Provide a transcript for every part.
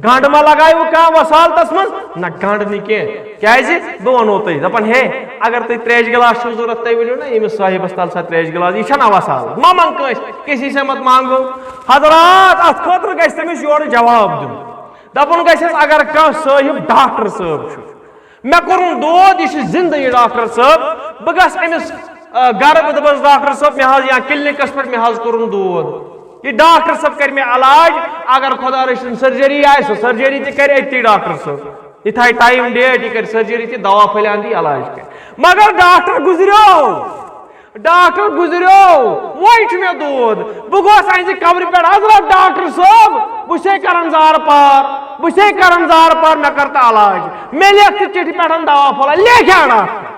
گنڈ ما لگائیو کھانا وسالتس من نہ گنڈ نی کیازِ بہ ونو تۄہہِ دپان ہے اگر تُہۍ تریش گلاس چھو ضرورت تُہۍ ؤنِو نا ییٚمِس صاحبس تل سا تریش گلاس یہ چھنا وسالت ما منگ کٲنٛسہِ کسی سے مت مانگو حضرات اتھ خٲطرٕ گژھِ تٔمِس یورٕ جواب دیُن دپُن گژھٮ۪س اگر کانٛہہ صٲحب ڈاکٹر صٲب چھُ مےٚ کوٚرُن دود یہ چھُ زندٕ یہ ڈاکٹر صٲب بہٕ گژھٕ أمِس گرٕ بہٕ دپس ڈاکٹر صٲب مےٚ حظ یا کلنکس پٮ۪ٹھ مےٚ حظ کوٚرُن دود یہ ڈاکٹر صٲب کر مےٚ علاج اگر خدا رٔچھِن سرجری آسہِ سۄ سرجری تہِ کرِ أتی ڈاکٹر صٲب یہ تھایہِ ٹایم ڈیٹ یہ کر سرجری تہِ دوا پھٔلان دی علاج کر مگر ڈاکٹر گزریو وۄنۍ چھُ مےٚ دود بہٕ گوس أہنٛزِ قبرِ پٮ۪ٹھ حضرت ڈاکٹر صٲب بہٕ چھُسے کران زار پار مےٚ کر تہٕ علاج مےٚ لیکھ ژٕ چٹھِ پٮ۪ٹھ دوا پھوٚلا لیکھا ڈاکٹر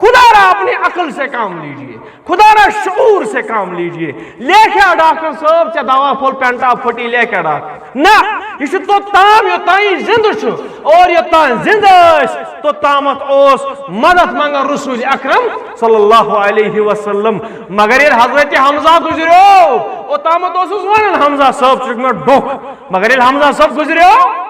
خدا را اپنی عقل سے کام لیجئے خدا را شعور سے کام لیجئے لیکھا ڈاکٹر صاحب ژےٚ دوا پھول پینٹا پھٹی لیکھا ڈاکٹر نہ یہ چھُ توٚتام یوٚتام یہِ زندٕ چھُ اور یوٚتام زندٕ ٲسۍ توٚتامتھ اوس مدد منگان رسول اکرم صلی اللہ علیہ وسلم مگر ییٚلہِ حضرت حمزہ گزریو اوٚتامتھ اوسُس ونان حمزہ صٲب ژٕ چھُکھ مےٚ ڈوٚکھ مگر ییٚلہِ حمزہ صٲب گزریو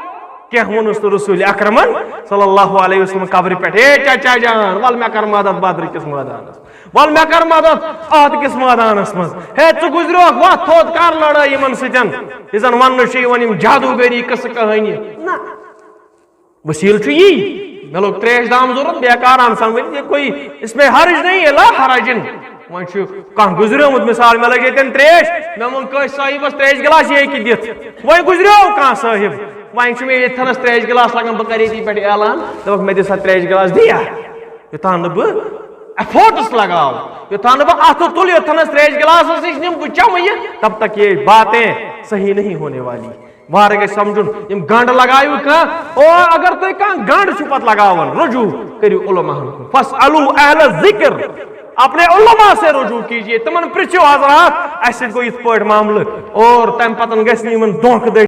کیا وونس تو رسول اکرمن صلی اللہ علیہ وسلم قبر پہ اے چچا جان ول مے کر مدد بدر کس میدانس ول مے کر مدد احد کس میدانس مز ہے ژٕ گزریوکھ وتھ تھوٚد کر لڑٲے یمن سۭتۍ یہِ زن وننہٕ چھُ یِوان یِم جادوگری قصہٕ کہانی نہ وسیل چھُ یی مےٚ لوگ تریش دام ضرورت بیکار انسان ؤنِتھ یہ کوئی اس میں حرج نہیں ہے لا حرجن وۄنۍ چھُ کانٛہہ گُزریومُت مثال مےٚ لٔج ییٚتٮ۪ن تریش مےٚ ووٚن کٲنٛسہِ صٲحبس تریش گلاس یہِ ہیٚکہِ دِتھ وۄنۍ گُزریو کانٛہہ صٲحب وۄنۍ چھُ مےٚ ییٚتھنس تریش گلاس لگان بہٕ کرٕ ییٚتی پٮ۪ٹھ اعلان دپکھ مےٚ دِ سا تریش گلاس دِیا یوٚتام نہٕ بہٕ ایفورٹس لگاو یوٚتام نہٕ بہٕ اتھٕ تُلہٕ یوٚتھنس تریش گلاسس نِش نِم بہٕ چمہٕ یہِ تب تک یہ باتیں صحیح نہیں ہونے والی وارٕ گژھِ سمجھُن یِم گنڈ لگایو کانٛہہ اور اگر تُہۍ کانٛہہ گنڈ چھُ پتہٕ لگاوان رجوع کٔرِو علماہن کُن فاسألوا اہل الذکر اپنے علماء سے رجوع کیجیے تمن پرژھِو حضرات اسہِ سۭتۍ گوٚو یِتھ پٲٹھۍ معاملہٕ اور تمہِ پتن گژھِ نہٕ یِمن دھونکہٕ دٔڑۍ